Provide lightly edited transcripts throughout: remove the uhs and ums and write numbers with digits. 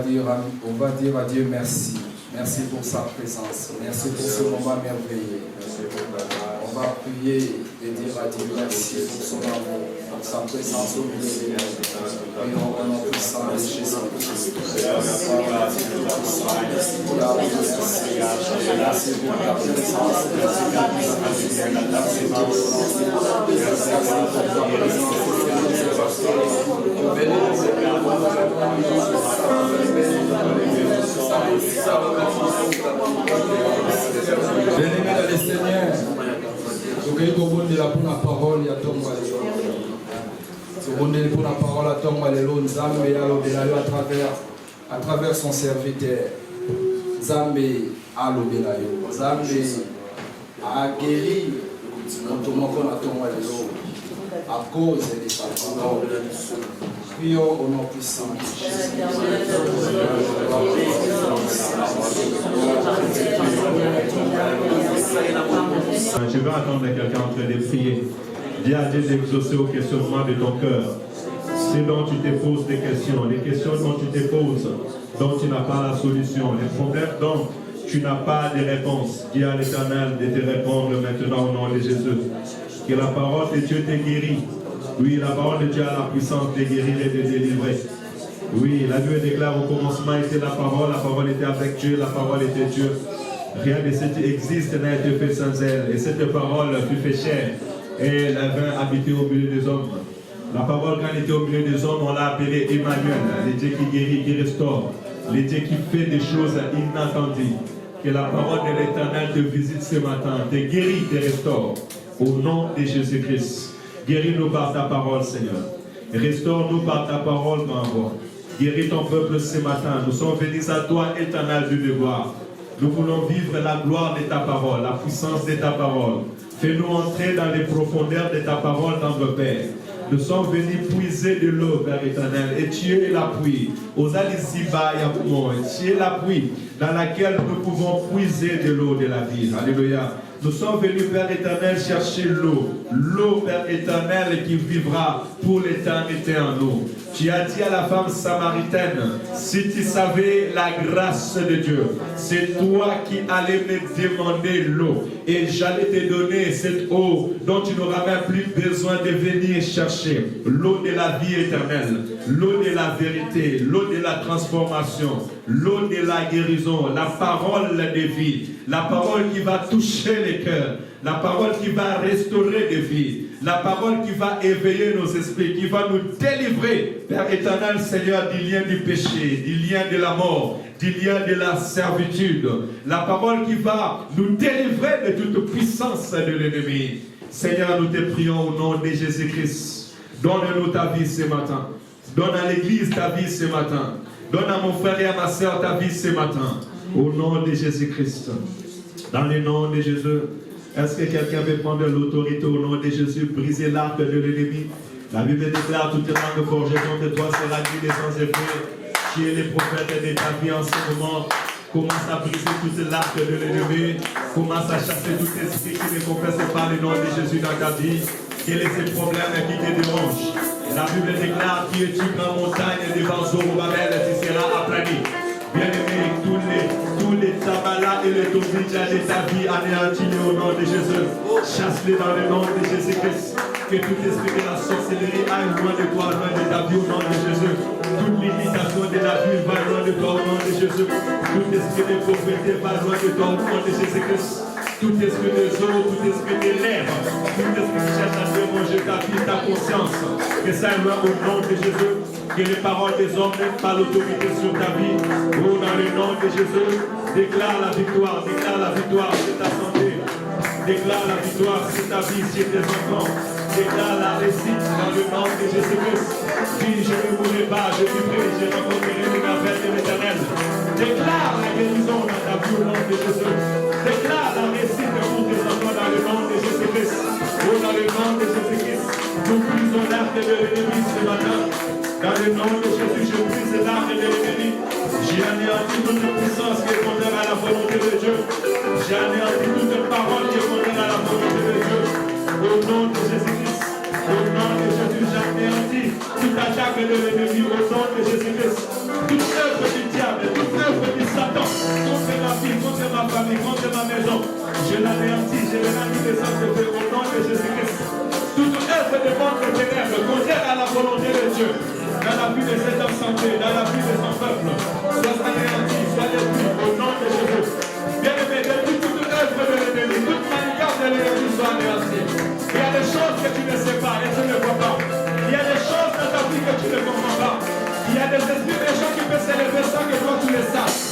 dire à Dieu merci. Merci pour sa présence. Merci pour ce moment merveilleux. On va prier et dire à Dieu merci pour son amour, pour sa présence au milieu de nous. Prions au nom puissant de Jésus-Christ. Merci pour la présence. Merci pour la présence. Bien-aimé dans le Seigneur, pour la parole, il y a ton pour la parole, à travers son serviteur. Zambé a l'obélayo. Zambé a guéri à cause de sa parole. Prions au nom puissant de Jésus. Je vais attendre quelqu'un en train de prier. Dis à Dieu d'exaucer au questionnement de ton cœur. Ce dont tu te poses des questions dont tu te poses, dont tu n'as pas la solution, les problèmes dont tu n'as pas de réponse. Dis à l'Éternel de te répondre maintenant au nom de Jésus. Que la parole de Dieu te guérit. Oui, la parole de Dieu a la puissance de guérir et de délivrer. Oui, la Bible déclare au commencement était la parole était avec Dieu, la parole était Dieu. Rien de ce qui existe n'a été fait sans elle. Et cette parole fut fait chair et elle vint habiter au milieu des hommes. La parole, quand elle était au milieu des hommes, on l'a appelée Emmanuel, le Dieu qui guérit, qui restaure, le Dieu qui fait des choses inattendues. Que la parole de l'Éternel te visite ce matin, te guérit, te restaure. Au nom de Jésus-Christ. Guéris-nous par ta parole, Seigneur. Restaure-nous par ta parole, grand roi. Guéris ton peuple ce matin. Nous sommes venus à toi, Éternel du devoir. Nous voulons vivre la gloire de ta parole, la puissance de ta parole. Fais-nous entrer dans les profondeurs de ta parole, notre Père. Nous sommes venus puiser de l'eau, Père éternel, et tu es l'appui. Tu es l'appui dans laquelle nous pouvons puiser de l'eau de la vie. Alléluia. Nous sommes venus, Père éternel, chercher l'eau. L'eau, Père éternel, qui vivra pour l'éternité en nous. Tu as dit à la femme samaritaine, si tu savais la grâce de Dieu, c'est toi qui allais me demander l'eau. Et j'allais te donner cette eau dont tu n'auras même plus besoin de venir chercher. L'eau de la vie éternelle, l'eau de la vérité, l'eau de la transformation, l'eau de la guérison, la parole de vie, la parole qui va toucher les cœurs, la parole qui va restaurer des vies, la parole qui va éveiller nos esprits, qui va nous délivrer, Père éternel, Seigneur, du lien du péché, du lien de la mort, du lien de la servitude. La parole qui va nous délivrer de toute puissance de l'ennemi. Seigneur, nous te prions au nom de Jésus-Christ. Donne-nous ta vie ce matin. Donne à l'église ta vie ce matin. Donne à mon frère et à ma soeur ta vie ce matin. Au nom de Jésus-Christ. Dans le nom de Jésus. Est-ce que quelqu'un veut prendre l'autorité au nom de Jésus, briser l'arc de l'ennemi? La Bible déclare toute langue forgée contre toi sera nue sans effet. Tu es le prophète de ta vie en ce moment. Commence à briser toute l'arc de l'ennemi. Commence à chasser tout esprit qui ne confesse pas le nom de Jésus dans ta vie. Quel est ce problème qui te dérange? La Bible déclare qui es-tu grand montagne devant Zorobabel, tu seras aplani. Bien-aimé, tous les tabalas et les tourniquets de ta vie anéantis au nom de Jésus. Chasse-les dans le nom de Jésus-Christ. Que tout esprit de la sorcellerie aille loin de toi, loin de ta vie au nom de Jésus. Toute limitation de la vie va loin de toi au nom de Jésus. Tout esprit de pauvreté va loin de toi au nom de Jésus-Christ. Tout esprit de eau, tout esprit de l'air, tout esprit qui cherche à déranger ta vie, ta conscience, que ça aille loin au nom de Jésus. Que les paroles des hommes n'aient pas l'autorité sur ta vie. Oh, dans le nom de Jésus, déclare la victoire sur ta santé. Déclare la victoire sur ta vie, sur tes enfants. Déclare la réussite dans le nom de Jésus-Christ. Dis, je ne mourrai pas, je vivrai, je rencontrerai une affaire de l'Éternel. Déclare la guérison dans ta vie au nom de Jésus. Déclare la réussite pour tes enfants dans le nom de Jésus-Christ. Oh, dans le nom de Jésus-Christ, nous brisons l'arc de l'ennemi ce matin. Dans le nom de Jésus, je brise l'arc de l'ennemi. J'ai anéanti toute puissance qui est contraire à la volonté de Dieu. J'ai anéanti toute parole qui est contraire à la volonté de Dieu. Au nom de Jésus-Christ, au nom de Jésus, j'ai anéanti toute attaque de l'ennemi. Au nom de Jésus-Christ, toute œuvre du diable famille, contre ma maison. Je l'anéantis, je l'anéantis des hommes de Dieu au nom de Jésus-Christ. Toute œuvre de monde de ténèbres, contraire à la volonté de Dieu, dans la vie de cet homme santé, dans la vie de son peuple, soit anéanti, soit détruit au nom de Jésus. Bien-aimé, depuis toute œuvre de l'ennemi, toute manigance de l'ennemi soit anéantie. Il y a des choses que tu ne sais pas et tu ne vois pas. Il y a des choses dans ta vie que tu ne comprends pas. Il y a des esprits méchants qui peuvent s'élever sans que toi tu les saches.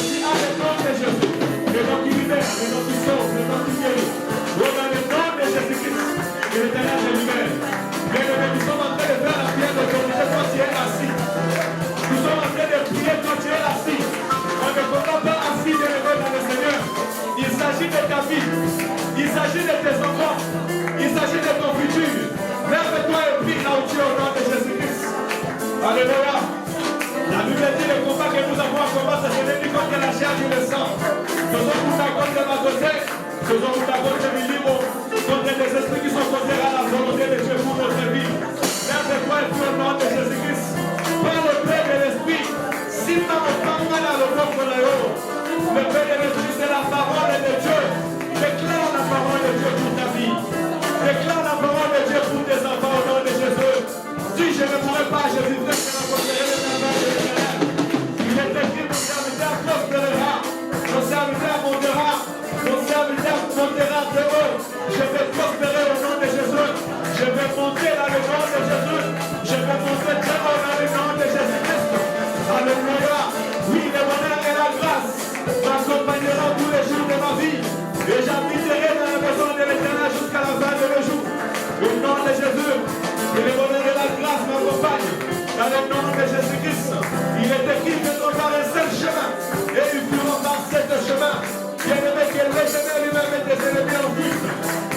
Si à le nom de Jésus, le nom qui libère, le nom qui sauve, le nom qui guérit, dans le nom de Jésus-Christ, que l'Éternel te libère. Bien-aimé, nous sommes en train de faire la prière d'autorité, toi tu es assis. Nous sommes en train de prier, toi tu es assis. On ne comprend pas assis de lever dans le Seigneur. Il s'agit de ta vie. Il s'agit de tes enfants. Il s'agit de ton futur. Lève-toi et prie là où tu es au nom de Jésus-Christ. Alléluia. La Bible dit le combat que nous avons à combattre, ce n'est ni contre la chair ni le sang. Faisons pour ta cause de ma côté. Faisons pour ta cause de mes livres. Contre les esprits qui sont contraires à la volonté de Dieu pour notre vie. Lève-toi et prie au nom de Jésus-Christ. Par le paix de l'esprit. Si nous n'avons pas mal à le contre le paix de l'esprit, c'est la parole de Dieu. Déclare la parole de Dieu pour ta vie. Déclare la parole de Dieu pour tes enfants au nom de Jésus. Dis, je ne pourrai pas, je vivrai que la prospérité de ta main de l'Éternel. Il est écrit, mon serviteur prospérera, mon serviteur montera, mon serviteur montera de haut. Je vais prospérer au nom de Jésus. Je vais monter dans le nom de Jésus. Je vais monter très haut dans le nom de Jésus-Christ. Alléluia. Oui, le bonheur et la grâce m'accompagneront tous les jours de ma vie. Et j'habiterai dans la maison de l'Éternel jusqu'à la fin de mes jours. Au nom de Jésus, que le bonheur et la grâce m'accompagnent. Dans le nom de Jésus-Christ, il est écrit que nous avons un seul chemin. Et nous pourrons par ce chemin. Bien-aimé, que l'Éternel lui-même est élevé en fuite.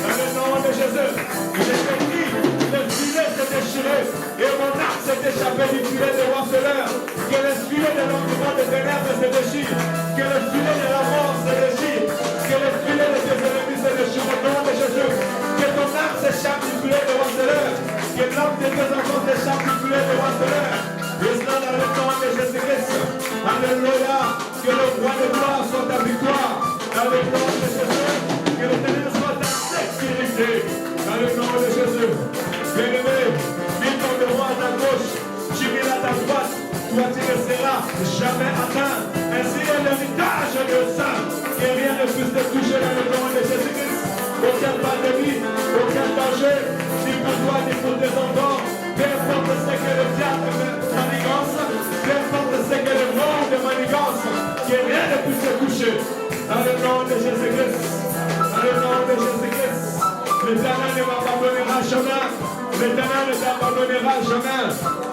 Dans le nom de Jésus, il est écrit, le filet s'est déchiré. Et mon arc s'est échappé du filet de Roi-Seigneur. Que le filet de l'environnement des ténèbres se déchire. Que le filet de la mort se déchire. Que le filet de tes ennemis se déchire au nom de Jésus. Que ton arc s'échappe du filet de Roi-Seigneur. Que l'âme de tes enfants s'échappe du filet de Roi-Seigneur. Et cela dans le nom de Jésus-Christ. Alléluia. Que le roi de gloire soit ta victoire. Dans le nom de Jésus. Que l'Éternel soit ta sécurité. Dans le nom de Jésus. Bien-aimé, mets ton roi à ta gauche. Tu mets à ta droite. Toi tu ne seras jamais atteint. Ainsi est l'héritage de sang. Que rien ne puisse te toucher dans le nom de Jésus-Christ. Aucune pandémie, aucun danger, ni pour toi, ni pour tes enfants. Peu importe ce que le diable manigance, peu importe ce que le monde manigance, que rien ne puisse te toucher. Dans le nom de Jésus-Christ. Dans le nom de Jésus-Christ. L'Éternel ne m'abandonnera jamais. L'Éternel ne t'abandonnera jamais.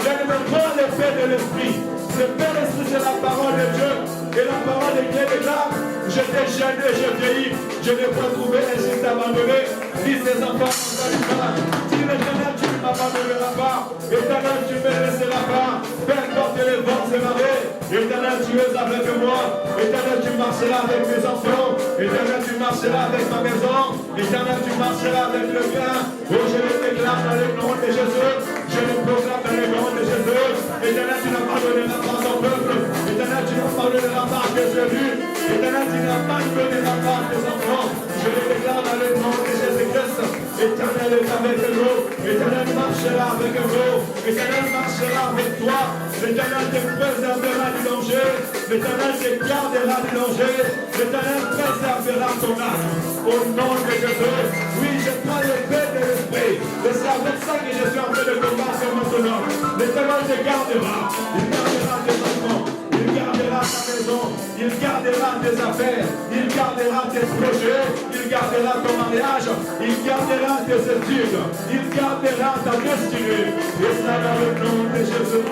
Je ne me prends le paix de l'esprit. Le paix de l'esprit, c'est la parole de Dieu. Et la parole de Dieu déclare, je t'ai gêné, je vieillis. Je ne peux trouver ainsi t'abandonner. Dis tes enfants, si l'Éternel, tu ne m'abandonneras pas. Éternel, tu ne me laisseras pas. Peu importe les vents se marrer. Éternel, tu es avec moi. Éternel, tu marcheras avec mes enfants. Éternel, tu marcheras avec ma maison. Éternel, tu marcheras avec le bien. Oh, je le déclare dans le nom de Jésus. Je le proclame dans le nom de Jésus. Éternel, tu n'abandonneras pas ton peuple. Éternel, tu n'abandonneras pas tes élus. Éternel, tu n'abandonneras pas tes enfants. Je le déclare dans le nom de Jésus-Christ. Éternel est avec nous. Éternel marchera avec nous. Éternel marchera avec toi. L'Éternel te préservera du danger. L'Éternel te gardera du danger. L'Éternel préservera ton âme. Au nom de Jésus. Oui, je prends le paix de l'esprit. Et c'est avec ça que je suis en train de combattre maintenant. L'Éternel te gardera. Il gardera tes enfants. Il gardera ta maison. Il gardera tes affaires. Il gardera tes projets. Il gardera ton mariage. Il gardera tes études. Il gardera ta destinée. Et cela dans le nom de Jésus.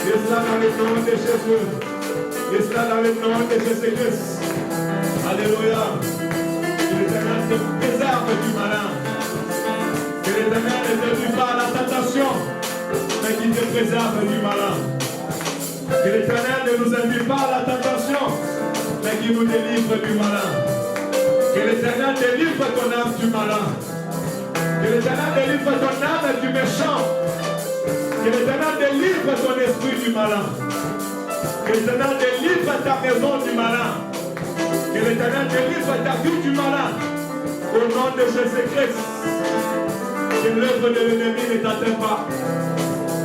Et cela dans le nom de Jésus. Et cela dans le nom de Jésus-Christ. Alléluia. Que l'Éternel te préserve du malin. Que l'Éternel ne te tue pas à la tentation, mais qu'il te préserve du malin. Que l'Éternel ne nous induit pas à la tentation, mais qu'il nous délivre du malin. Que l'Éternel délivre ton âme du malin. Que l'Éternel délivre ton âme du méchant. Que l'Éternel délivre ton esprit du malin. Que l'Éternel délivre ta maison du malin. Que Que l'Éternel délivre ta vie du malade. Au nom de Jésus-Christ. Que l'œuvre de l'ennemi ne t'atteint pas.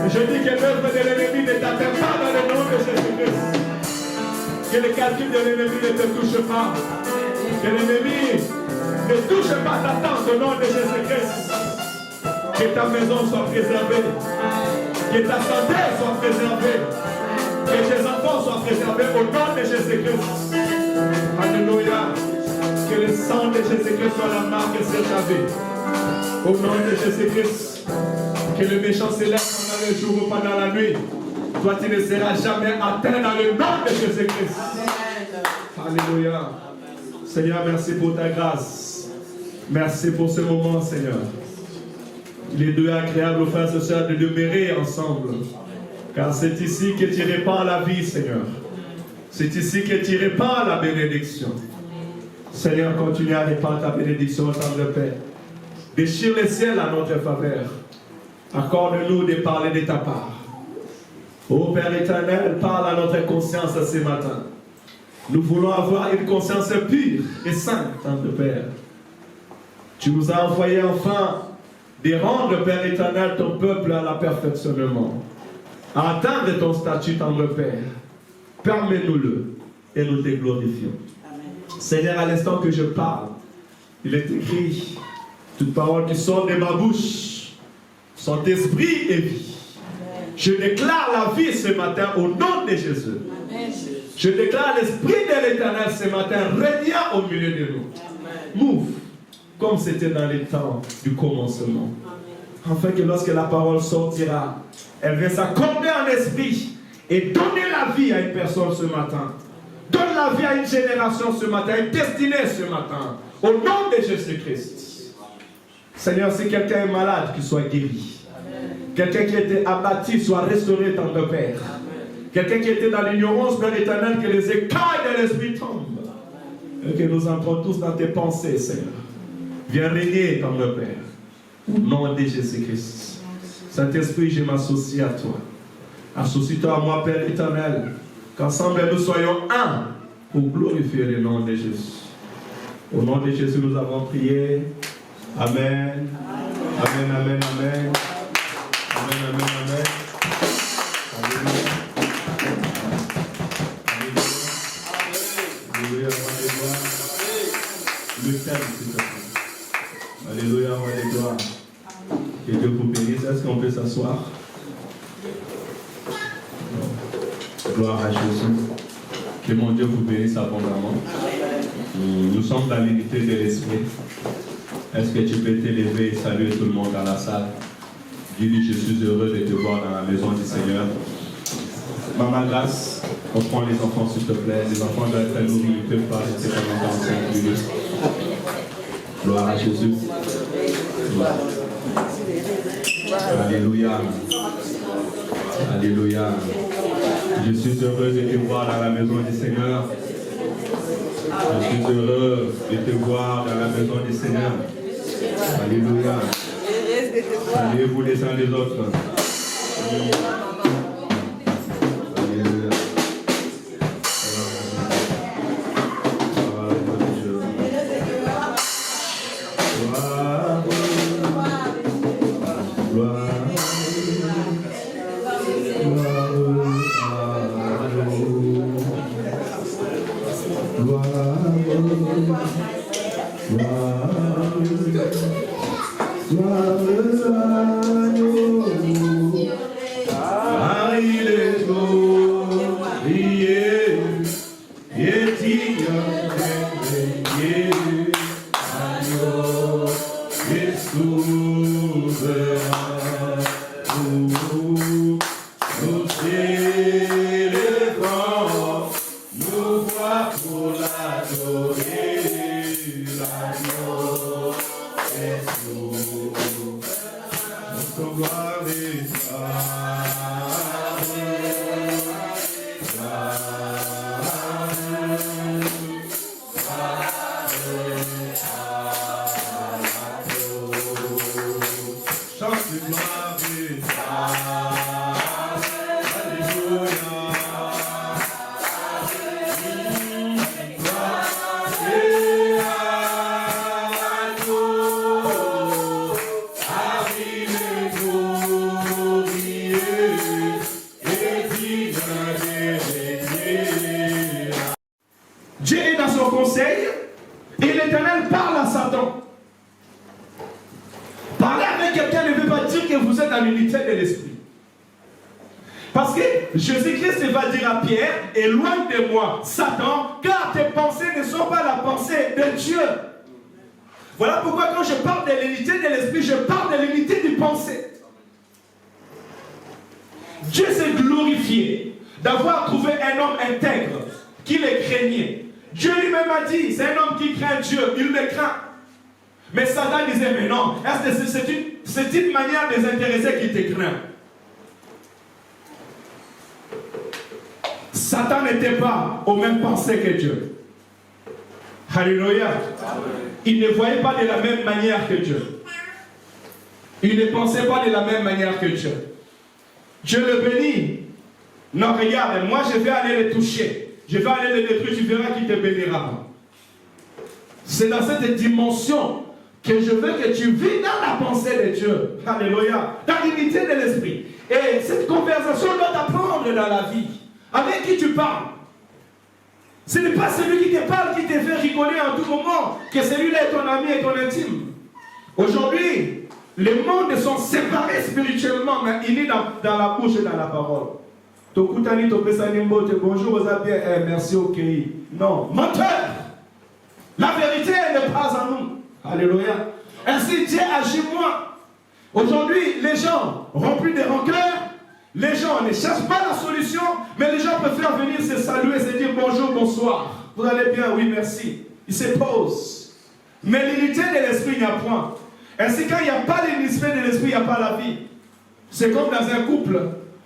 Je dis que l'œuvre de l'ennemi ne t'atteint pas dans le nom de Jésus-Christ. Que le calcul de l'ennemi ne te touche pas. Que l'ennemi ne touche pas ta tente au nom de Jésus-Christ. Que ta maison soit préservée. Que ta santé soit préservée. Que tes enfants soient préservés au nom de Jésus-Christ. Alléluia. Que le sang de Jésus-Christ soit la marque sur ta vie. Au nom de Jésus-Christ. Que le méchant s'élève pendant le jour ou pendant la nuit. Toi, tu ne seras jamais atteint dans le nom de Jésus-Christ. Alléluia. Seigneur, merci pour ta grâce. Merci pour ce moment, Seigneur. Il est doux agréable, frères et sœurs, de demeurer ensemble. Car c'est ici que tu répands la vie, Seigneur. C'est ici que tu répands la bénédiction. Seigneur, continue à répandre ta bénédiction au temps de paix. Déchire le ciel à notre faveur. Accorde-nous de parler de ta part. Ô Père éternel, parle à notre conscience ce matin. Nous voulons avoir une conscience pure et sainte, Tante Père. Tu nous as envoyé enfin de rendre, Père éternel, ton peuple à la perfectionnement. À atteindre ton statut, Tante Père. Permets-nous-le et nous te glorifions. Amen. Seigneur, à l'instant que je parle, il est écrit, toute parole qui sort de ma bouche, son esprit est vie. Je déclare la vie ce matin au nom de Jésus. Amen. Je déclare l'Esprit de l'Éternel ce matin régnant au milieu de nous. Move comme c'était dans les temps du commencement. Amen. Afin que lorsque la parole sortira, elle va s'accorder en esprit et donner la vie à une personne ce matin. Donne la vie à une génération ce matin, une destinée ce matin. Au nom de Jésus-Christ. Seigneur, si quelqu'un est malade, qu'il soit guéri. Quelqu'un qui était abattu soit restauré dans le Père. Quelqu'un qui était dans l'ignorance, Père éternel, que les écailles de l'Esprit tombent. Et que nous entrons tous dans tes pensées, Seigneur. Viens régner dans le Père. Au nom de Jésus-Christ. Saint-Esprit, je m'associe à toi. Associe-toi à moi, Père éternel. Qu'ensemble nous soyons un pour glorifier le nom de Jésus. Au nom de Jésus, nous avons prié. Amen. Amen, amen, amen. Amen, amen, amen. Alléluia. Alléluia, Alléluia. Le calme, s'il te plaît. Alléluia, Alléluia. Que Dieu vous bénisse. Est-ce qu'on peut s'asseoir? Gloire à Jésus. Que mon Dieu vous bénisse abondamment. Nous sommes dans l'unité de l'Esprit. Est-ce que tu peux t'élever et saluer tout le monde dans la salle? Dis-lui, je suis heureux de te voir dans la maison du Seigneur. Maman Grâce, on prend les enfants s'il te plaît. Les enfants doivent être nourris, ils ne peuvent pas rester pendant 45 minutes. Gloire à Jésus. Alléluia. Alléluia. Je suis heureux de te voir dans la maison du Seigneur. Je suis heureux de te voir dans la maison du Seigneur. Alléluia. Saluez-vous les uns les autres. Alléluia. est dans son conseil et l'Éternel parle à Satan. Parler avec quelqu'un ne veut pas dire que vous êtes dans l'unité de l'esprit. Parce que Jésus-Christ va dire à Pierre, éloigne de moi, Satan, car tes pensées ne sont pas la pensée de Dieu. Voilà pourquoi quand je parle de l'unité de l'esprit, je parle de l'unité du pensée. Dieu s'est glorifié d'avoir trouvé un homme intègre qui le craignait. Dieu lui-même a dit, c'est un homme qui craint Dieu, il le craint. Mais Satan disait, mais non, c'est une manière de désintéresser qui te craint. Satan n'était pas aux mêmes pensées que Dieu. Alléluia. Il ne voyait pas de la même manière que Dieu. Il ne pensait pas de la même manière que Dieu. Dieu le bénit. Non, regarde, moi je vais aller le toucher. Je vais aller le détruire, tu verras qu'il te bénira. C'est dans cette dimension que je veux que tu vis dans la pensée de Dieu. Alléluia. Dans l'unité de l'esprit. Et cette conversation doit t'apprendre dans la vie. Avec qui tu parles. Ce n'est pas celui qui te parle qui te fait rigoler en tout moment, que celui-là est ton ami et ton intime. Aujourd'hui, les mondes sont séparés spirituellement, mais unis dans la bouche et dans la parole. Tokutani topesanimbo te bonjour aux bien, merci ok. Non, menteur. La vérité n'est pas en nous. Alléluia. Ainsi Dieu agit moins. Aujourd'hui, les gens remplis de rancœur, les gens ne cherchent pas la solution, mais les gens préfèrent venir se saluer et se dire bonjour, bonsoir. Vous allez bien, oui, merci. Ils se posent. Mais l'unité de l'esprit, il n'y a point. Ainsi, quand il n'y a pas l'unité de l'esprit, il n'y a pas la vie. C'est comme dans un couple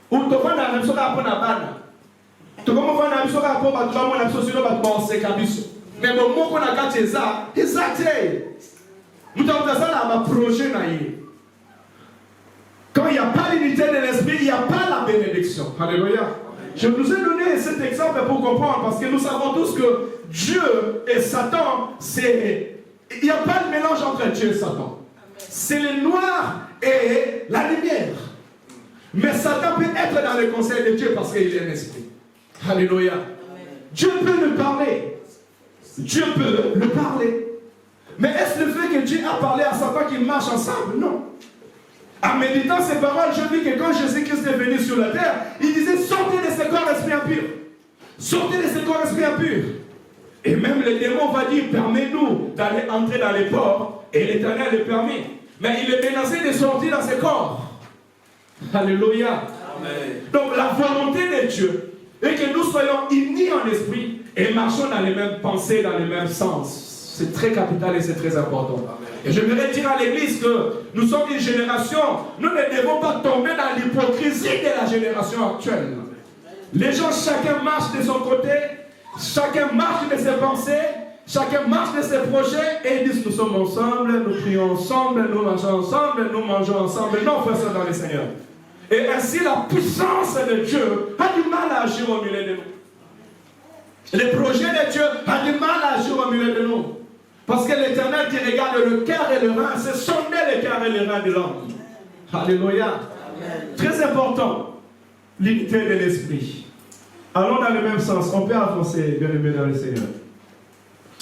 où tu vas dans la maison à la banane. Tu vas dans la maison à la maison. Mais le mot qu'on a gâté ça, c'est ça. Nous avons ça projet. Quand il n'y a pas l'unité de l'esprit, il n'y a pas la bénédiction. Alléluia. Je vous ai donné cet exemple pour comprendre, parce que nous savons tous que Dieu et Satan, il n'y a pas de mélange entre Dieu et Satan. C'est le noir et la lumière. Mais Satan peut être dans le conseil de Dieu parce qu'il est un esprit. Alléluia. Dieu peut le parler. Dieu peut le parler. Mais est-ce le fait que Dieu a parlé à Satan qu'ils marchent ensemble? Non. En méditant ces paroles, je vis que quand Jésus-Christ est venu sur la terre, il disait sortez de ce corps esprit impur. Sortez de ce corps esprit impur. Et même les démons vont dire permets-nous d'aller entrer dans les ports. Et l'Éternel le permet. Mais il est menacé de sortir dans ce corps. Alléluia. Amen. Donc la volonté de Dieu est que nous soyons unis en esprit et marchons dans les mêmes pensées, dans les mêmes sens. C'est très capital et c'est très important. Amen. Et je voudrais dire à l'Église que nous sommes une génération, nous ne devons pas tomber dans l'hypocrisie de la génération actuelle. Les gens, chacun marche de son côté, chacun marche de ses pensées, chacun marche de ses projets et ils disent nous sommes ensemble, nous prions ensemble, nous mangeons ensemble, nous mangeons ensemble. Non, frère, c'est dans le Seigneur. Et ainsi, la puissance de Dieu a du mal à agir au milieu de nous. Les projets de Dieu ont du mal à agir au milieu de nous. Parce que l'Éternel qui regarde le cœur et le rein, c'est sonder le cœur et le rein de l'homme. Alléluia. Amen. Très important, l'unité de l'esprit. Allons dans le même sens. On peut avancer, bien aimé dans le Seigneur.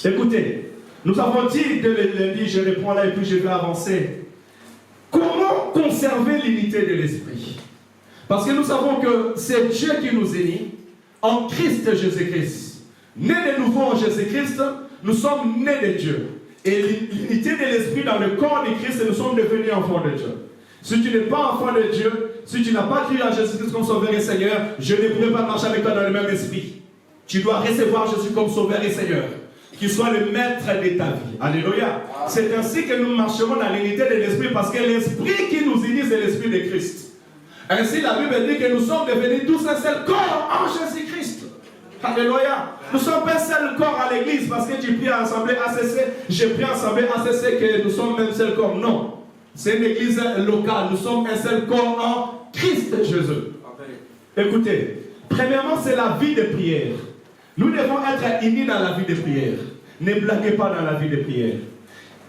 Écoutez, nous avons dit dès le lundi, je reprends là et puis je vais avancer. Comment conserver l'unité de l'esprit? Parce que nous savons que c'est Dieu qui nous unit en Christ Jésus-Christ. Né de nouveau en Jésus-Christ, nous sommes nés de Dieu. Et l'unité de l'esprit dans le corps de Christ, nous sommes devenus enfants de Dieu. Si tu n'es pas enfant de Dieu, si tu n'as pas cru à Jésus-Christ comme Sauveur et Seigneur, je ne pourrai pas marcher avec toi dans le même esprit. Tu dois recevoir Jésus comme Sauveur et Seigneur, qui soit le maître de ta vie. Alléluia. C'est ainsi que nous marcherons dans l'unité de l'esprit, parce que l'esprit qui nous unit, c'est l'esprit de Christ. Ainsi, la Bible dit que nous sommes devenus tous un seul corps en Jésus-Christ. Alléluia. Nous sommes un seul corps à l'église parce que tu pries à l'assemblée ACC, j'ai pris à l'assemblée ACC que nous sommes un seul corps. Non. C'est une église locale. Nous sommes un seul corps en Christ Jésus. Écoutez, premièrement, c'est la vie de prière. Nous devons être unis dans la vie de prière. Ne blaguez pas dans la vie de prière.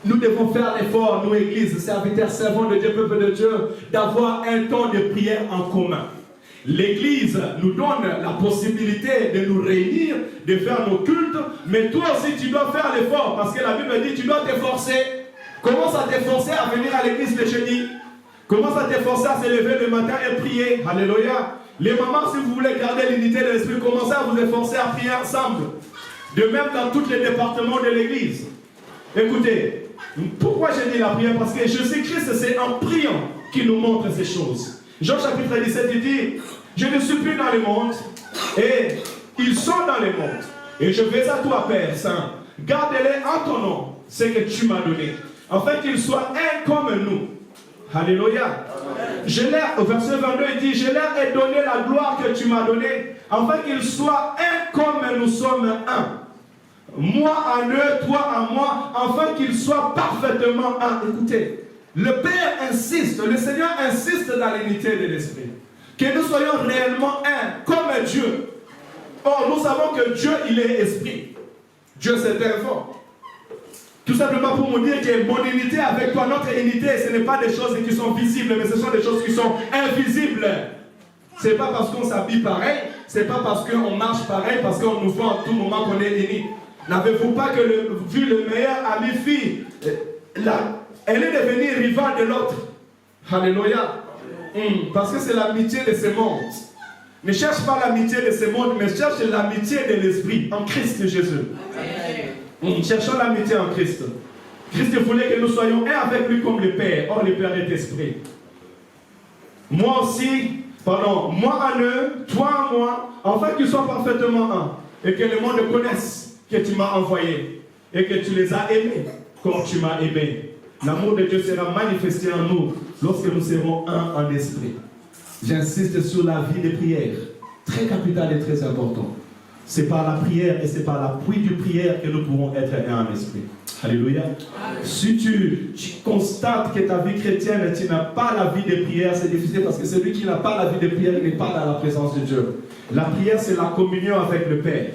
Nous devons faire l'effort, nous, églises, serviteurs, servants de Dieu, peuple de Dieu, d'avoir un temps de prière en commun. l'Église nous donne la possibilité de nous réunir, de faire nos cultes, mais toi aussi tu dois faire l'effort, parce que la Bible dit tu dois t'efforcer. Commence à t'efforcer à venir à l'église le jeudi. Commence à t'efforcer à se lever le matin et prier. Alléluia. Les mamans, si vous voulez garder l'unité de l'esprit, commencez à vous efforcer à prier ensemble. De même dans tous les départements de l'église. Écoutez, pourquoi j'ai dit la prière? Parce que Jésus-Christ, c'est en priant qu'il nous montre ces choses. Jean chapitre 17, il dit, je ne suis plus dans le monde, et ils sont dans le monde. Et je vais à toi, Père Saint, garde-les en ton nom, ce que tu m'as donné, afin qu'ils soient un comme nous. Alléluia. Au verset 22, il dit, je leur ai donné la gloire que tu m'as donnée, afin qu'ils soient un comme nous sommes un. Moi en eux, toi en moi, afin qu'ils soient parfaitement un. Écoutez, le Père insiste, le Seigneur insiste dans l'unité de l'Esprit. Que nous soyons réellement un, comme Dieu. Or, nous savons que Dieu, il est esprit. Dieu, c'est un fort. Tout simplement pour nous dire que mon unité avec toi, notre unité, ce n'est pas des choses qui sont visibles, mais ce sont des choses qui sont invisibles. Ce n'est pas parce qu'on s'habille pareil, ce n'est pas parce qu'on marche pareil, parce qu'on nous voit en tout moment qu'on est unis. N'avez-vous pas que vu le meilleur ami-fille, elle est devenue rivale de l'autre? Alléluia. Parce que c'est l'amitié de ce monde. Ne cherche pas l'amitié de ce monde, mais cherche l'amitié de l'esprit en Christ Jésus. Cherchons l'amitié en Christ. Christ voulait que nous soyons un avec lui comme le Père. Or, le Père est esprit. Moi aussi, moi en eux, toi en moi, afin qu'ils soient parfaitement un. Et que le monde connaisse que tu m'as envoyé. Et que tu les as aimés comme tu m'as aimé. L'amour de Dieu sera manifesté en nous lorsque nous serons un en esprit. J'insiste sur la vie de prière. Très capital et très important. C'est par la prière et c'est par l'appui du prière que nous pourrons être un en esprit. Alléluia. Amen. Si tu constates que ta vie chrétienne, tu n'as pas la vie de prière, c'est difficile parce que celui qui n'a pas la vie de prière, il n'est pas dans la présence de Dieu. La prière, c'est la communion avec le Père.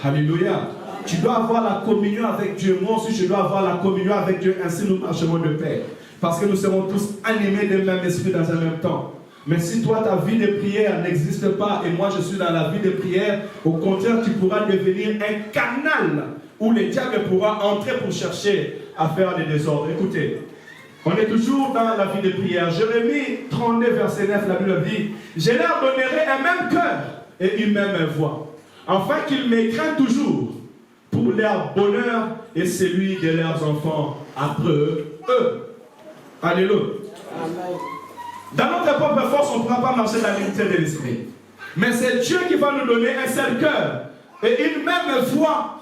Alléluia. Tu dois avoir la communion avec Dieu. Moi aussi, je dois avoir la communion avec Dieu. Ainsi, nous marcherons de paix. Parce que nous serons tous animés d'un même esprit dans un même temps. Mais si toi, ta vie de prière n'existe pas et moi, je suis dans la vie de prière, au contraire, tu pourras devenir un canal où le diable pourra entrer pour chercher à faire des désordres. Écoutez, on est toujours dans la vie de prière. Jérémie 32, verset 9, la Bible dit, « Je leur donnerai un même cœur et une même voix, afin qu'ils m'écraignent toujours pour leur bonheur et celui de leurs enfants après eux. » Alléluia. Amen. Dans notre propre force, on ne pourra pas marcher dans l'unité de l'esprit. Mais c'est Dieu qui va nous donner un seul cœur et une même voix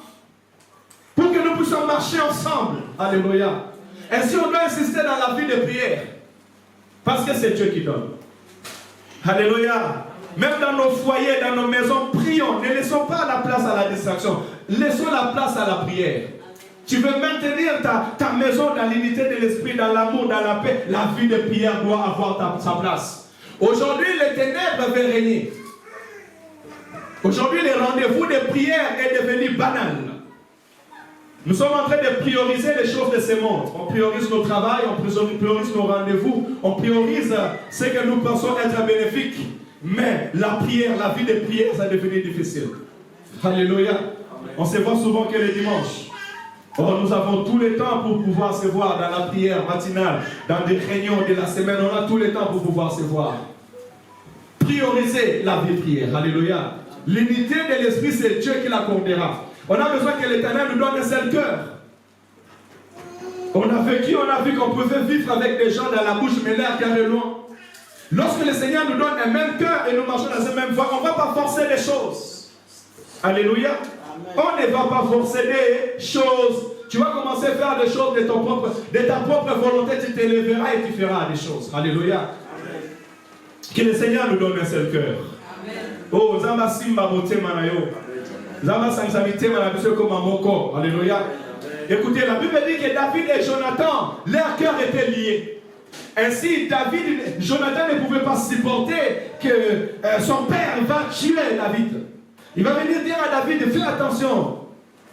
pour que nous puissions marcher ensemble. Alléluia. Ainsi, on doit insister dans la vie de prière. Parce que c'est Dieu qui donne. Alléluia. Même dans nos foyers, dans nos maisons, prions. Ne laissons pas la place à la distraction. Laissons la place à la prière. Tu veux maintenir ta maison dans l'unité de l'esprit, dans l'amour, dans la paix. La vie de prière doit avoir sa place. Aujourd'hui, les ténèbres vont régner. Aujourd'hui, le rendez-vous de prière est devenu banal. Nous sommes en train de prioriser les choses de ce monde. On priorise nos travails, on priorise nos rendez-vous, on priorise ce que nous pensons être bénéfique. Mais la prière, la vie de prière, ça est devenu difficile. Alléluia. On se voit souvent que le dimanche. Or, nous avons tout le temps pour pouvoir se voir dans la prière matinale, dans des réunions de la semaine. On a tout le temps pour pouvoir se voir. Prioriser la vie de prière. Alléluia. L'unité de l'esprit, c'est Dieu qui l'accordera. On a besoin que l'Éternel nous donne un seul cœur. On a vu qu'on pouvait vivre avec des gens dans la bouche, mais l'air carré loin. Lorsque le Seigneur nous donne un même cœur et nous marchons dans cette même voie, on ne va pas forcer les choses. Alléluia. On ne va pas forcer des choses. Tu vas commencer à faire des choses de ta propre volonté. Tu te lèveras et tu feras des choses. Alléluia. Amen. Que le Seigneur nous donne un seul cœur. Amen. Oh, Zamba Simba Mote Manayo. Zamba Sansamite Manabiso comme mon corps. Alléluia. Écoutez, la Bible dit que David et Jonathan, leur cœur était lié. Ainsi, Jonathan ne pouvait pas supporter que son père va tuer David. Il va venir dire à David, fais attention,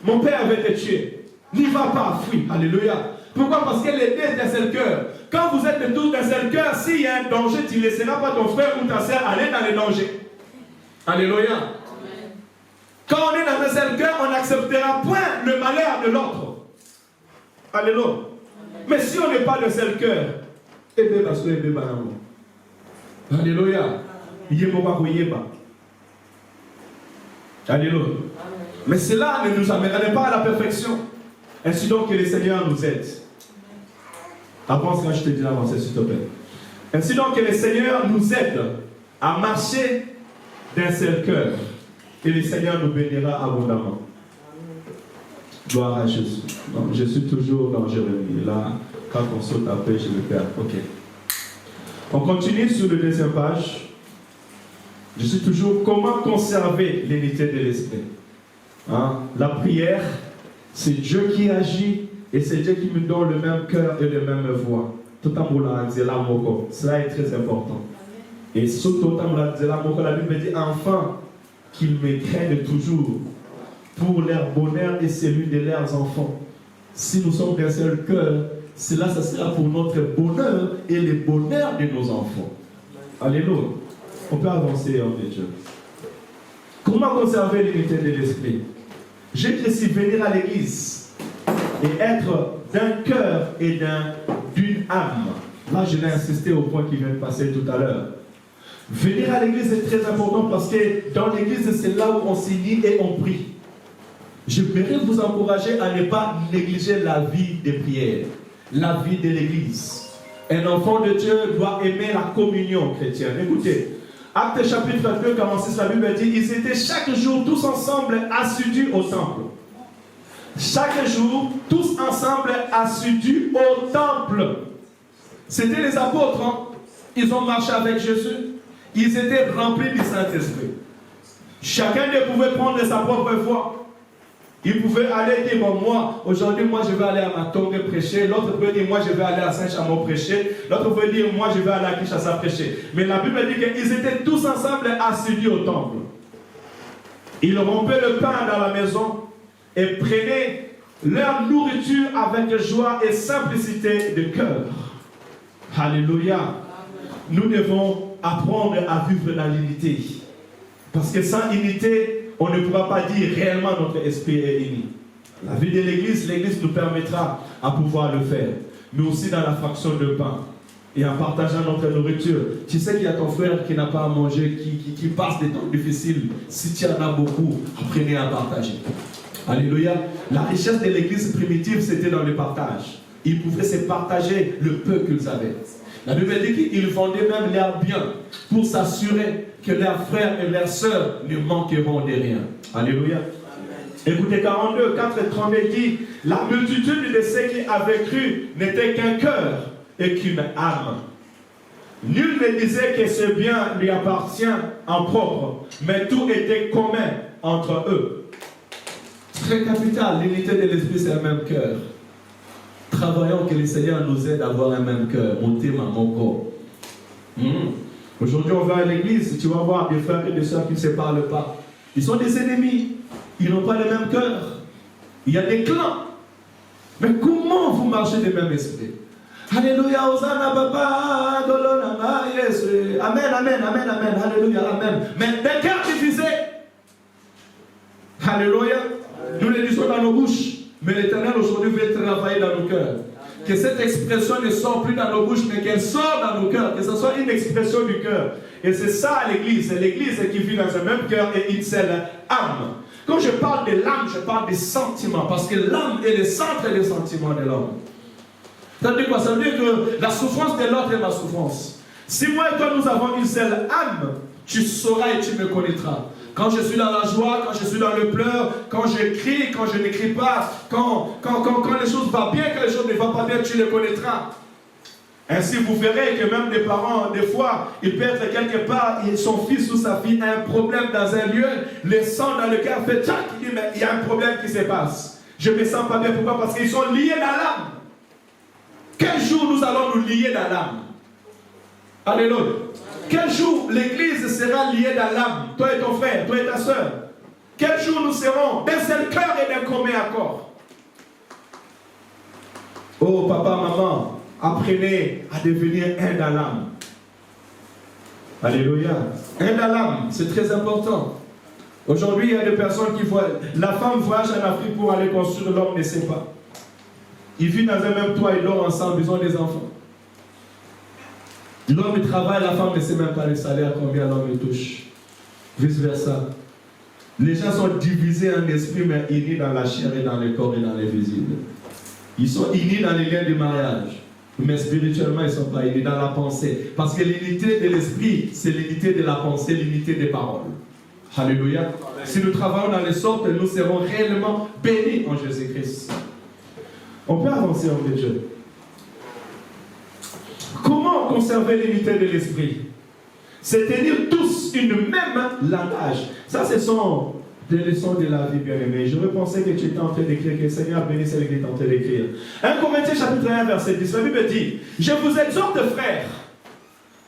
mon père va te tuer. N'y va pas, fuis. Alléluia. Pourquoi? Parce que les deux est un seul cœur. Quand vous êtes tous d'un seul cœur, s'il y a un danger, tu ne laisseras pas ton frère ou ta soeur aller dans le danger. Alléluia. Quand on est dans un seul cœur, on n'acceptera point le malheur de l'autre. Alléluia. Mais si on n'est pas de seul cœur, alléluia. Alléluia. Mais cela ne nous amènerait pas à la perfection. Ainsi donc que le Seigneur nous aide. Avance quand je te dis d'avancer, s'il te plaît. Ainsi donc que le Seigneur nous aide à marcher d'un seul cœur. Et le Seigneur nous bénira abondamment. Gloire à Jésus. Non, je suis toujours dans Jérémie. Là, quand on saute après, je le perds. Ok. On continue sur la deuxième page. Je suis toujours comment conserver l'unité de l'esprit. Hein? La prière, c'est Dieu qui agit et c'est Dieu qui me donne le même cœur et la même voix. Cela est très important. Et surtout, la Bible dit enfin qu'ils me craignent toujours pour leur bonheur et celui de leurs enfants. Si nous sommes d'un seul cœur, cela ça sera pour notre bonheur et le bonheur de nos enfants. Alléluia. On peut avancer en Dieu. Comment conserver l'unité de l'esprit? Jésus venir à l'église et être d'un cœur et d'une âme. Là, je vais insister au point qui vient de passer tout à l'heure. Venir à l'église est très important parce que dans l'église, c'est là où on s'unit et on prie. Je voudrais vous encourager à ne pas négliger la vie des prières, la vie de l'église. Un enfant de Dieu doit aimer la communion chrétienne. Écoutez, Actes chapitre 2, 46, la Bible dit, ils étaient chaque jour tous ensemble assidus au temple. Chaque jour, tous ensemble assidus au temple. C'était les apôtres, hein? Ils ont marché avec Jésus. Ils étaient remplis du Saint-Esprit. Chacun ne pouvait prendre sa propre voix. Il pouvait aller dire, bon, moi, aujourd'hui, moi, je vais aller à Matongue prêcher. L'autre peut dire, moi, je vais aller à Saint-Chamond prêcher. L'autre peut dire, moi, je vais aller à Kinshasa prêcher. Mais la Bible dit qu'ils étaient tous ensemble assidus au temple. Ils rompaient le pain dans la maison et prenaient leur nourriture avec joie et simplicité de cœur. Alléluia. Nous devons apprendre à vivre dans l'unité. Parce que sans unité, on ne pourra pas dire réellement notre esprit est uni. La vie de l'église nous permettra à pouvoir le faire. Mais aussi dans la fraction de pain. Et en partageant notre nourriture. Tu sais qu'il y a ton frère qui n'a pas à manger, qui passe des temps difficiles. Si tu en as beaucoup, apprenez à partager. Alléluia. La richesse de l'église primitive, c'était dans le partage. Ils pouvaient se partager le peu qu'ils avaient. La Bible dit qu'ils vendaient même leurs biens pour s'assurer que leurs frères et leurs sœurs ne manqueront de rien. Alléluia. Écoutez 42, 4 et 32 dit, la multitude de ceux qui avaient cru n'était qu'un cœur et qu'une âme. Nul ne disait que ce bien lui appartient en propre, mais tout était commun entre eux. Très capital, l'unité de l'esprit, c'est le même cœur. Travaillons que le Seigneur nous aide à avoir un même cœur, mon thème, mon corps. Aujourd'hui, on va à l'église, tu vas voir des frères et des sœurs qui ne se parlent pas. Ils sont des ennemis, ils n'ont pas le même cœur. Il y a des clans. Mais comment vous marchez du même esprit? Alléluia, Hosanna, Papa, Golonama, yes. Amen, amen, amen, amen, Alléluia, amen. Mais des cœurs divisés. Alléluia. Nous le disons dans nos bouches. Mais l'Éternel aujourd'hui veut travailler dans nos cœurs. Que cette expression ne sort plus dans nos bouches, mais qu'elle sort dans nos cœurs. Que ce soit une expression du cœur. Et c'est ça l'église. C'est l'église qui vit dans un même cœur et une seule âme. Quand je parle de l'âme, je parle des sentiments. Parce que l'âme est le centre des sentiments de l'homme. Ça veut dire quoi? Ça veut dire que la souffrance de l'autre est ma souffrance. Si moi et toi nous avons une seule âme, tu sauras et tu me connaîtras. Quand je suis dans la joie, quand je suis dans le pleur, quand je crie, quand je ne crie pas, quand les choses vont bien, quand les choses ne vont pas bien, tu les connaîtras. Ainsi, vous verrez que même des parents, des fois, ils perdent quelque part, son fils ou sa fille a un problème dans un lieu, le sang dans le cœur fait tchac, il dit, mais il y a un problème qui se passe. Je ne me sens pas bien, pourquoi? Parce qu'ils sont liés dans l'âme. Quel jour nous allons nous lier dans l'âme? Alléluia. Quel jour l'église sera liée dans l'âme, toi et ton frère, toi et ta soeur? Quel jour nous serons d'un seul cœur et d'un commun accord? Oh papa, maman, apprenez à devenir un dans l'âme. Alléluia. Aide à l'âme, c'est très important. Aujourd'hui, il y a des personnes qui voient. La femme voyage en Afrique pour aller construire, l'homme ne sait pas. Ils vivent dans un même toit, ils dorment ensemble, ils ont des enfants. L'homme il travaille, la femme ne sait même pas le salaire, combien l'homme il touche. Vice versa. Les gens sont divisés en esprit, mais unis dans la chair et dans le corps et dans l'invisible. Ils sont unis dans les liens du mariage. Mais spirituellement, ils ne sont pas unis dans la pensée. Parce que l'unité de l'esprit, c'est l'unité de la pensée, l'unité des paroles. Alléluia. Si nous travaillons dans les sortes, nous serons réellement bénis en Jésus-Christ. On peut avancer en Dieu. Comment conserver l'unité de l'esprit? C'est tenir tous une même langage. Ça, ce sont des leçons de la vie, bien-aimée. Je repensais que tu étais en train d'écrire, que le Seigneur bénisse celle qui est en train d'écrire. 1 Corinthiens chapitre 1, verset 10, la Bible dit, je vous exhorte, frères,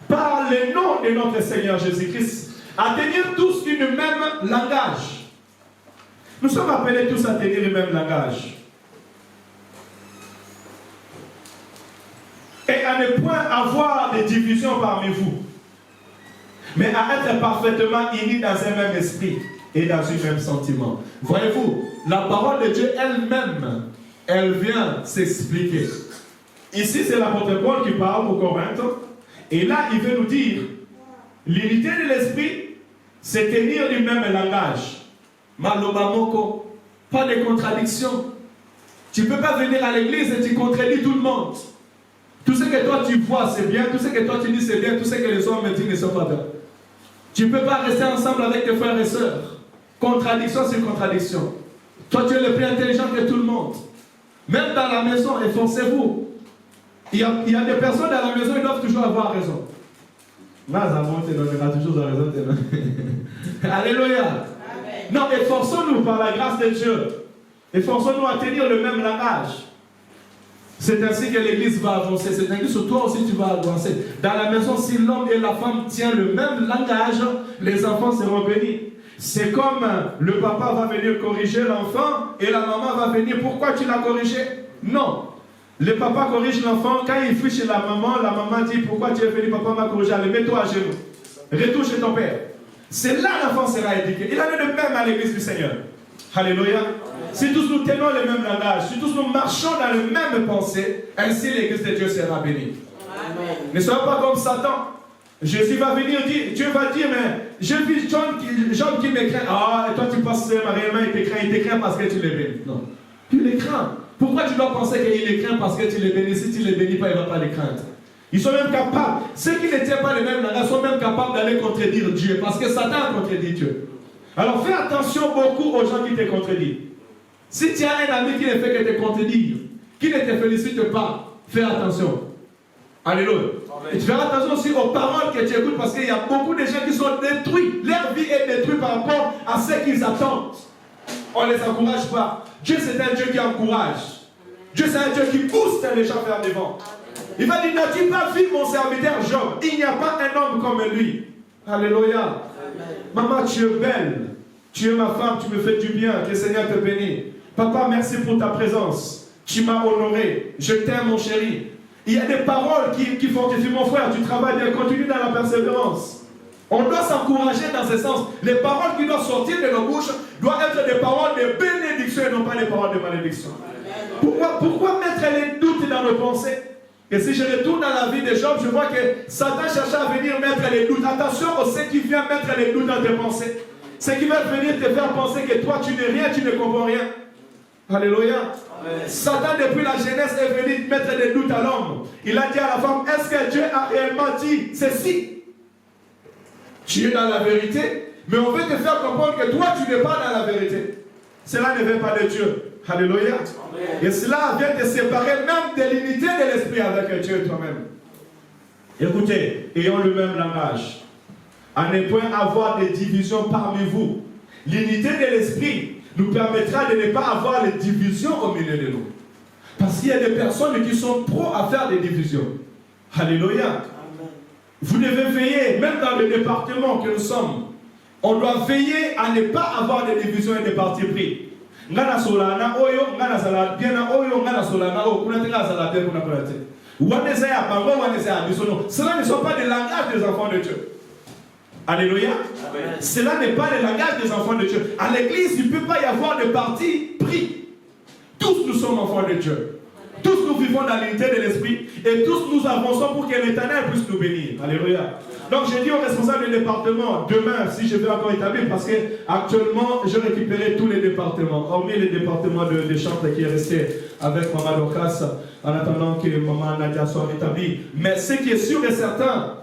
par le nom de notre Seigneur Jésus-Christ, à tenir tous une même langage. Nous sommes appelés tous à tenir le même langage. Et à ne point avoir de divisions parmi vous, mais à être parfaitement unis dans un même esprit et dans un même sentiment. Voyez-vous, la parole de Dieu elle-même, elle vient s'expliquer. Ici, c'est l'apôtre Paul qui parle aux Corinthiens, et là, il veut nous dire, l'unité de l'esprit, c'est tenir le même langage. Malobamoko, pas de contradiction. Tu ne peux pas venir à l'église et tu contredis tout le monde. Tout ce que toi tu vois, c'est bien. Tout ce que toi tu dis, c'est bien. Tout ce que les hommes disent ne sont pas bien. Tu ne peux pas rester ensemble avec tes frères et sœurs. Contradiction sur contradiction. Toi, tu es le plus intelligent que tout le monde. Même dans la maison, efforcez-vous. Il y a des personnes dans la maison, ils doivent toujours avoir raison. Alléluia. Amen. Non, efforçons-nous par la grâce de Dieu. Efforçons-nous à tenir le même langage. C'est ainsi que l'église va avancer. C'est ainsi que toi aussi tu vas avancer. Dans la maison, si l'homme et la femme tiennent le même langage, les enfants seront bénis. C'est comme le papa va venir corriger l'enfant et la maman va venir. Pourquoi tu l'as corrigé? Non. Le papa corrige l'enfant. Quand il fuit chez la maman dit pourquoi tu es venu? Papa m'a corrigé. Allez, mets-toi à genoux. Retourne chez ton père. C'est là l'enfant sera éduqué. Il en est de même à l'église du Seigneur. Alléluia. Si tous nous tenons le même langage, si tous nous marchons dans les mêmes pensées, ainsi l'église de Dieu sera bénie. Amen. Ne soyons pas comme Satan. Jésus va venir dire, Dieu va dire, mais j'ai vu John qui me craint. Ah, et toi tu penses réellement il te craint parce que tu les bénis. Non. Tu les crains. Pourquoi tu dois penser qu'il les craint parce que tu les bénis? Si tu les bénis pas, il ne va pas les craindre. Ils sont même capables, ceux qui ne tiennent pas le même langage sont même capables d'aller contredire Dieu parce que Satan a contredit Dieu. Alors fais attention beaucoup aux gens qui te contredisent. Si tu as un ami qui ne fait que te contredire, qui ne te félicite pas, fais attention. Alléluia. Et tu fais attention aussi aux paroles que tu écoutes parce qu'il y a beaucoup de gens qui sont détruits. Leur vie est détruite par rapport à ce qu'ils attendent. On ne les encourage pas. Dieu c'est un Dieu qui encourage. Dieu c'est un Dieu qui pousse les gens vers devant. Il va dire, n'as-tu pas vu mon serviteur Job? Il n'y a pas un homme comme lui. Alléluia. Amen. Maman, tu es belle. Tu es ma femme, tu me fais du bien. Que le Seigneur te bénisse. Papa, merci pour ta présence. Tu m'as honoré. Je t'aime, mon chéri. Il y a des paroles qui fortifient mon frère. Tu travailles bien, continue dans la persévérance. On doit s'encourager dans ce sens. Les paroles qui doivent sortir de nos bouches doivent être des paroles de bénédiction et non pas des paroles de malédiction. Pourquoi mettre les doutes dans nos pensées? Et si je retourne dans la vie de Job, je vois que Satan cherche à venir mettre les doutes. Attention à ce qui vient mettre les doutes dans tes pensées. Ce qui va venir te faire penser que toi tu n'es rien, tu ne comprends rien. Alléluia. Amen. Satan depuis la jeunesse est venu mettre des doutes à l'homme. Il a dit à la femme, est-ce que Dieu a réellement dit ceci? Tu es dans la vérité, mais on veut te faire comprendre que toi tu n'es pas dans la vérité. Cela ne vient pas de Dieu. Alléluia. Amen. Et cela vient te séparer même de l'unité de l'esprit avec Dieu toi-même. Écoutez, ayons le même langage. À ne point avoir des divisions parmi vous. L'unité de l'esprit nous permettra de ne pas avoir les divisions au milieu de nous. Parce qu'il y a des personnes qui sont pro à faire des divisions. Alléluia. Amen. Vous devez veiller, même dans le département que nous sommes, on doit veiller à ne pas avoir de divisions et de partis pris. Cela ne sont pas des langages des enfants de Dieu. Alléluia. Cela n'est pas le langage des enfants de Dieu. À l'église, il ne peut pas y avoir de parti pris. Tous nous sommes enfants de Dieu. Tous nous vivons dans l'unité de l'esprit et tous nous avançons pour que l'Éternel puisse nous bénir. Alléluia. Donc je dis aux responsables du département, demain, si je vais encore établir, parce que actuellement, je récupérais tous les départements, hormis le département de chantre qui est resté avec Maman Docas, en attendant que Maman Nadia soit établie. Mais ce qui est sûr et certain,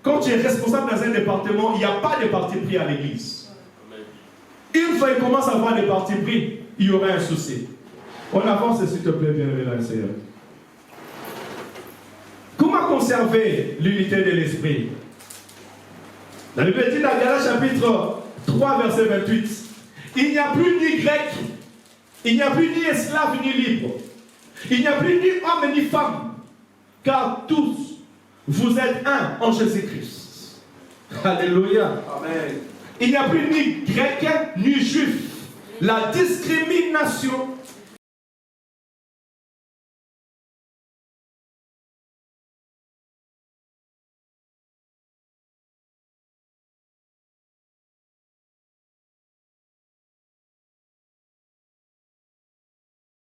quand tu es responsable dans un département, il n'y a pas de parti pris à l'église. Une fois qu'il commence à avoir des partis pris, il y aura un souci. On avance, s'il te plaît, bien-aimé dans le Seigneur. Comment conserver l'unité de l'esprit? La Bible dit dans Galates chapitre 3, verset 28, il n'y a plus ni grec, il n'y a plus ni esclave ni libre, il n'y a plus ni homme ni femme, car tous vous êtes un en Jésus-Christ. Alléluia. Amen. Il n'y a plus ni grec ni juif. La discrimination